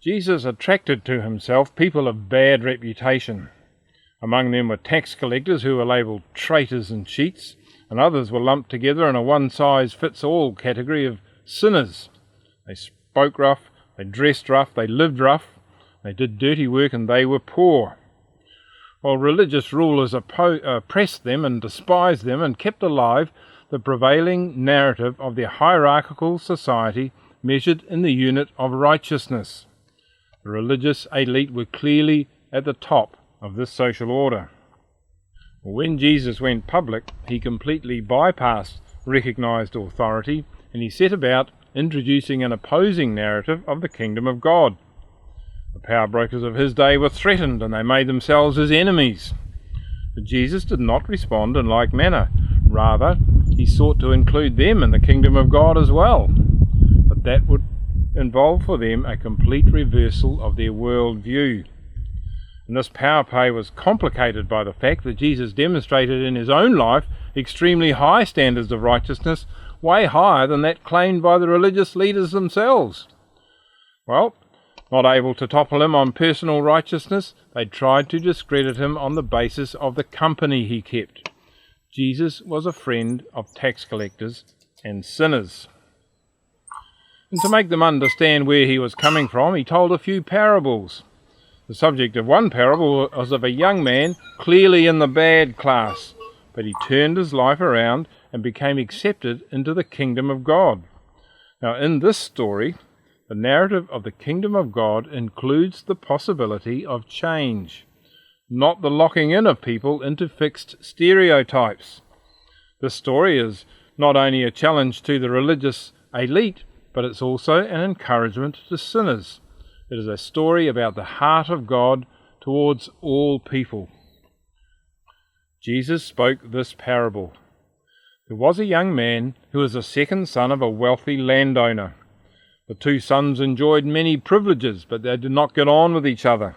Jesus attracted to himself people of bad reputation. Among them were tax collectors who were labelled traitors and cheats, and others were lumped together in a one-size-fits-all category of sinners. They spoke rough, they dressed rough, they lived rough, they did dirty work, and they were poor. While religious rulers oppressed them and despised them and kept alive the prevailing narrative of their hierarchical society measured in the unit of righteousness. The religious elite were clearly at the top of this social order. When Jesus went public, he completely bypassed recognised authority, and he set about introducing an opposing narrative of the kingdom of God. The power brokers of his day were threatened, and they made themselves his enemies. But Jesus did not respond in like manner. Rather, he sought to include them in the kingdom of God as well. But that would involve for them a complete reversal of their world view. And this power play was complicated by the fact that Jesus demonstrated in his own life extremely high standards of righteousness, way higher than that claimed by the religious leaders themselves. Well, not able to topple him on personal righteousness, they tried to discredit him on the basis of the company he kept. Jesus was a friend of tax collectors and sinners. And to make them understand where he was coming from, he told a few parables. The subject of one parable was of a young man clearly in the bad class, but he turned his life around and became accepted into the kingdom of God. Now, in this story, the narrative of the kingdom of God includes the possibility of change, not the locking in of people into fixed stereotypes. This story is not only a challenge to the religious elite, but it's also an encouragement to sinners. It is a story about the heart of God towards all people. Jesus spoke this parable. There was a young man who was the second son of a wealthy landowner. The two sons enjoyed many privileges, but they did not get on with each other.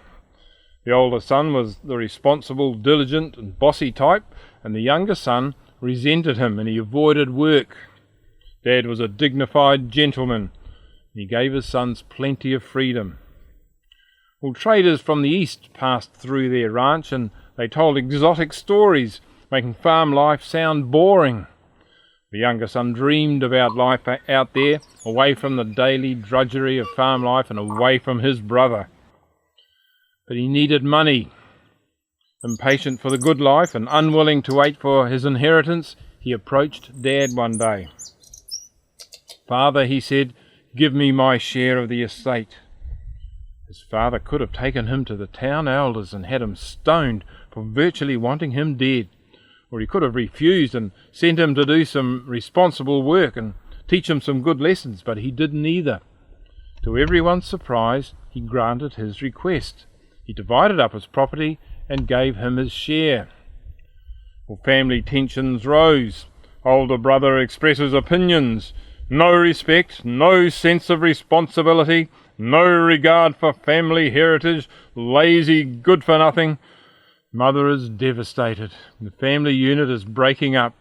The older son was the responsible, diligent, and bossy type, and the younger son resented him and he avoided work. Dad was a dignified gentleman, and he gave his sons plenty of freedom. Well, traders from the east passed through their ranch, and they told exotic stories, making farm life sound boring. The younger son dreamed about life out there, away from the daily drudgery of farm life and away from his brother. But he needed money. Impatient for the good life and unwilling to wait for his inheritance, he approached Dad one day. "Father," he said, "give me my share of the estate." His father could have taken him to the town elders and had him stoned for virtually wanting him dead. Or he could have refused and sent him to do some responsible work and teach him some good lessons, but he did neither. To everyone's surprise, he granted his request. He divided up his property and gave him his share. Well, family tensions rose. Older brother expresses opinions. No respect, no sense of responsibility, no regard for family heritage, lazy good-for-nothing. Mother is devastated. The family unit is breaking up.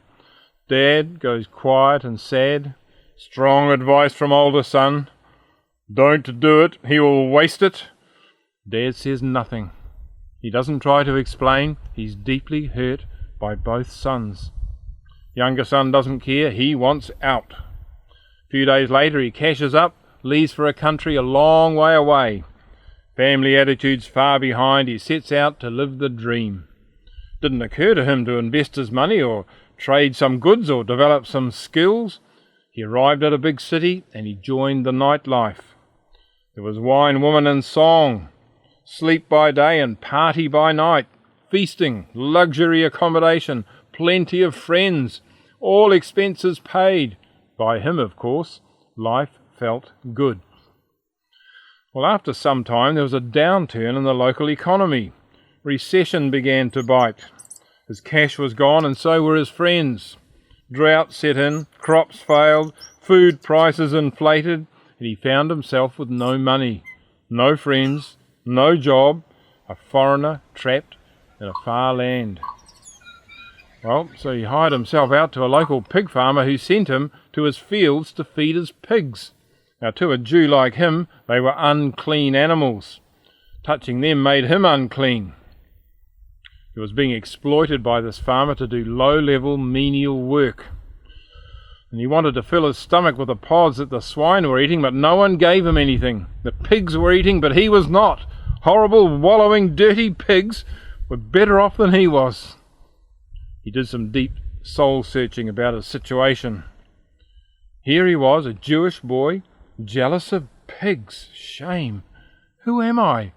Dad goes quiet and sad. Strong advice from older son. Don't do it, he will waste it. Dad says nothing. He doesn't try to explain. He's deeply hurt by both sons. Younger son doesn't care. He wants out. A few days later he cashes up, leaves for a country a long way away. Family attitudes far behind, he sets out to live the dream. Didn't occur to him to invest his money or trade some goods or develop some skills. He arrived at a big city and he joined the nightlife. There was wine, woman and song, sleep by day and party by night, feasting, luxury accommodation, plenty of friends, all expenses paid. By him, of course. Life felt good. Well, after some time there was a downturn in the local economy. Recession began to bite. His cash was gone and so were his friends. Drought set in, crops failed, food prices inflated, and he found himself with no money, no friends, no job, a foreigner trapped in a far land. Well, so he hired himself out to a local pig farmer who sent him to his fields to feed his pigs. Now to a Jew like him, they were unclean animals. Touching them made him unclean. He was being exploited by this farmer to do low-level menial work. And he wanted to fill his stomach with the pods that the swine were eating, but no one gave him anything. The pigs were eating, but he was not. Horrible, wallowing, dirty pigs were better off than he was. He did some deep soul-searching about his situation. Here he was, a Jewish boy, jealous of pigs. Shame. Who am I?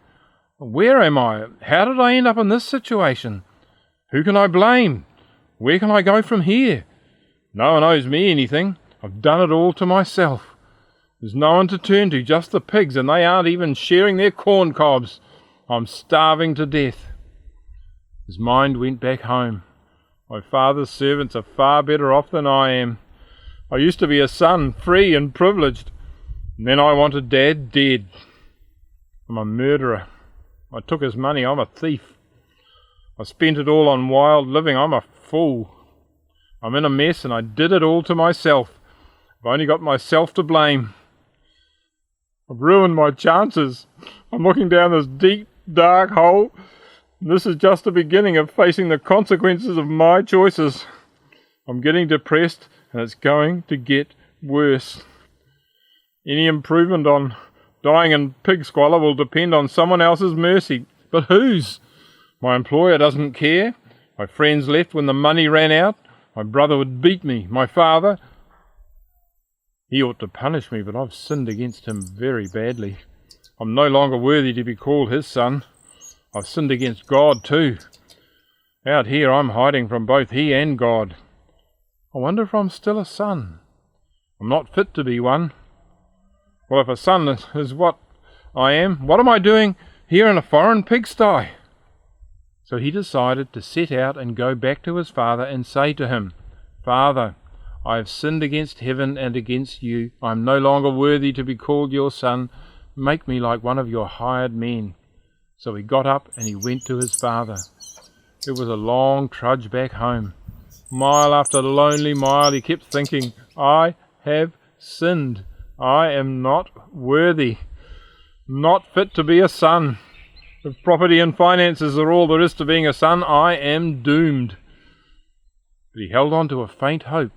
Where am I? How did I end up in this situation? Who can I blame? Where can I go from here? No one owes me anything. I've done it all to myself. There's no one to turn to, just the pigs, and they aren't even sharing their corn cobs. I'm starving to death. His mind went back home. My father's servants are far better off than I am. I used to be a son, free and privileged. And then I wanted Dad dead. I'm a murderer. I took his money. I'm a thief. I spent it all on wild living. I'm a fool. I'm in a mess and I did it all to myself. I've only got myself to blame. I've ruined my chances. I'm looking down this deep, dark hole. This is just the beginning of facing the consequences of my choices. I'm getting depressed and it's going to get worse. Any improvement on dying in pig squalor will depend on someone else's mercy. But whose? My employer doesn't care. My friends left when the money ran out. My brother would beat me. My father, he ought to punish me, but I've sinned against him very badly. I'm no longer worthy to be called his son. I've sinned against God too. Out here I'm hiding from both he and God. I wonder if I'm still a son. I'm not fit to be one. Well, if a son is what I am, what am I doing here in a foreign pigsty? So he decided to set out and go back to his father and say to him, Father, I have sinned against heaven and against you. I am no longer worthy to be called your son. Make me like one of your hired men. So he got up and he went to his father. It was a long trudge back home. Mile after lonely mile he kept thinking, I have sinned. I am not worthy, not fit to be a son. If property and finances are all there is to being a son, I am doomed. But he held on to a faint hope,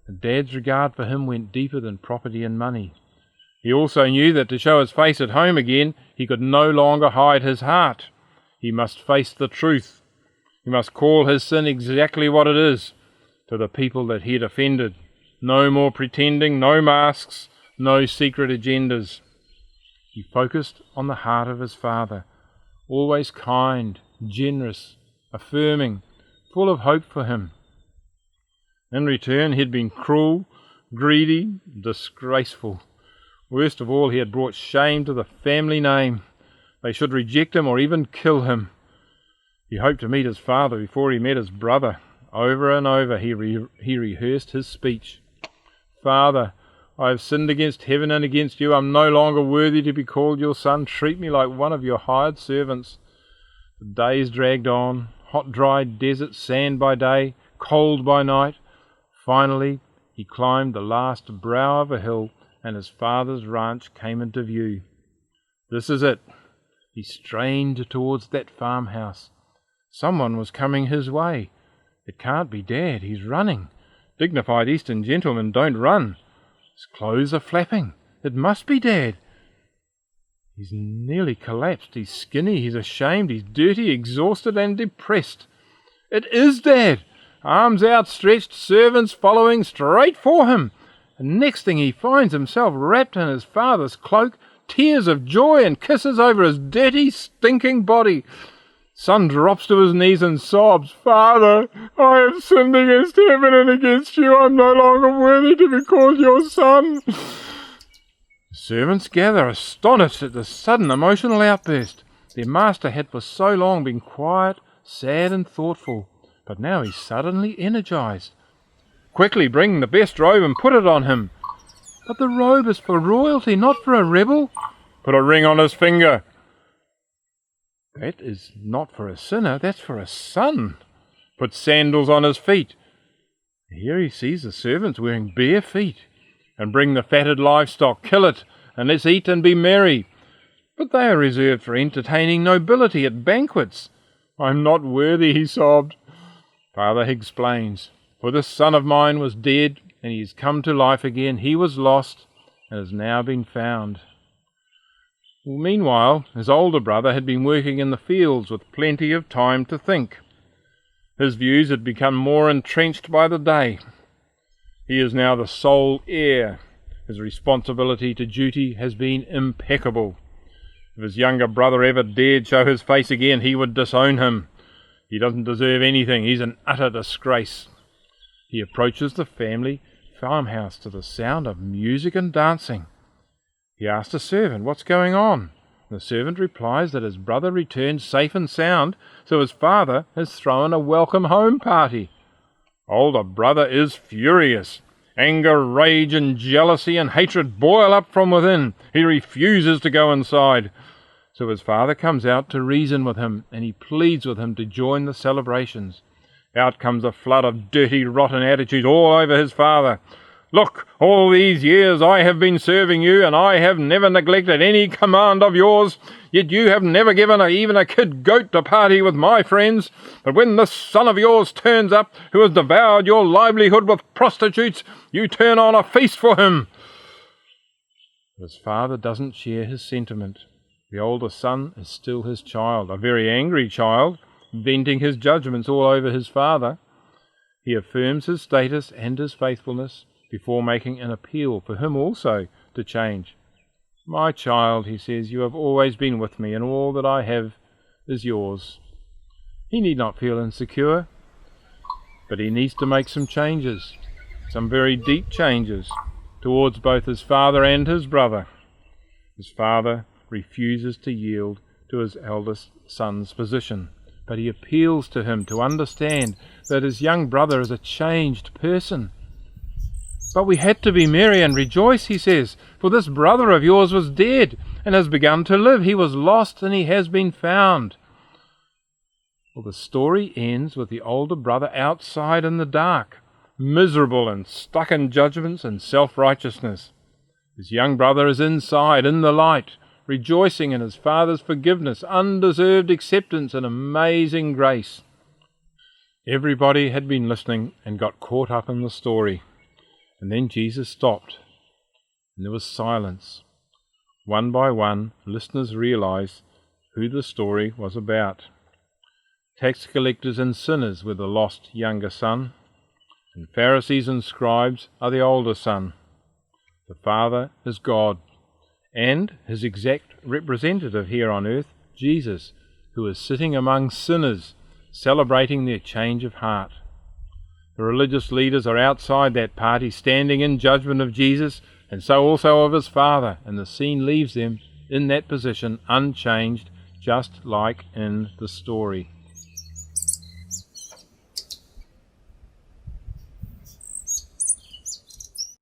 and Dad's regard for him went deeper than property and money. He also knew that to show his face at home again, he could no longer hide his heart. He must face the truth. He must call his sin exactly what it is to the people that he had offended. No more pretending, no masks, no secret agendas. He focused on the heart of his father, always kind, generous, affirming, full of hope for him. In return, he had been cruel, greedy, disgraceful. Worst of all, he had brought shame to the family name. They should reject him or even kill him. He hoped to meet his father before he met his brother. Over and over he rehearsed his speech. Father, I have sinned against heaven and against you. I am no longer worthy to be called your son. Treat me like one of your hired servants. The days dragged on, hot, dry desert sand by day, cold by night. Finally, he climbed the last brow of a hill, and his father's ranch came into view. This is it. He strained towards that farmhouse. Someone was coming his way. It can't be Dad. He's running. Dignified Eastern gentlemen don't run. His clothes are flapping. It must be Dad. He's nearly collapsed. He's skinny. He's ashamed. He's dirty, exhausted, and depressed. It is Dad. Arms outstretched, servants following straight for him. And next thing he finds himself wrapped in his father's cloak, tears of joy and kisses over his dirty, stinking body. Son drops to his knees and sobs, Father, I have sinned against heaven and against you. I'm no longer worthy to be called your son. The servants gather, astonished at the sudden emotional outburst. Their master had for so long been quiet, sad and thoughtful, but now he's suddenly energized. Quickly bring the best robe and put it on him. But the robe is for royalty, not for a rebel. Put a ring on his finger. That is not for a sinner, that's for a son. Put sandals on his feet. Here he sees the servants wearing bare feet. And bring the fatted livestock, kill it, and let's eat and be merry. But they are reserved for entertaining nobility at banquets. I'm not worthy," he sobbed. Father explains, "For this son of mine was dead, and he has come to life again. He was lost, and has now been found." Well, meanwhile, his older brother had been working in the fields with plenty of time to think. His views had become more entrenched by the day. He is now the sole heir. His responsibility to duty has been impeccable. If his younger brother ever dared show his face again, he would disown him. He doesn't deserve anything. He's an utter disgrace. He approaches the family farmhouse to the sound of music and dancing. He asks a servant, "What's going on?" The servant replies that his brother returned safe and sound, so his father has thrown a welcome home party. Older brother is furious. Anger, rage and jealousy and hatred boil up from within. He refuses to go inside. So his father comes out to reason with him, and he pleads with him to join the celebrations. Out comes a flood of dirty, rotten attitudes all over his father. "Look, all these years I have been serving you, and I have never neglected any command of yours. Yet you have never given even a kid goat to party with my friends. But when this son of yours turns up, who has devoured your livelihood with prostitutes, you turn on a feast for him." His father doesn't share his sentiment. The older son is still his child, a very angry child, venting his judgments all over his father. He affirms his status and his faithfulness before making an appeal for him also to change. "My child," he says, "you have always been with me, and all that I have is yours." He need not feel insecure, but he needs to make some changes, some very deep changes, towards both his father and his brother. His father refuses to yield to his eldest son's position, but he appeals to him to understand that his young brother is a changed person. "But we had to be merry and rejoice," he says, "for this brother of yours was dead and has begun to live. He was lost and he has been found." Well, the story ends with the older brother outside in the dark, miserable and stuck in judgments and self-righteousness. His young brother is inside, in the light, rejoicing in his father's forgiveness, undeserved acceptance and amazing grace. Everybody had been listening and got caught up in the story. And then Jesus stopped, and there was silence. One by one, listeners realized who the story was about. Tax collectors and sinners were the lost younger son, and Pharisees and scribes are the older son. The Father is God, and his exact representative here on earth, Jesus, who is sitting among sinners, celebrating their change of heart. The religious leaders are outside that party, standing in judgment of Jesus, and so also of his Father, and the scene leaves them in that position unchanged, just like in the story.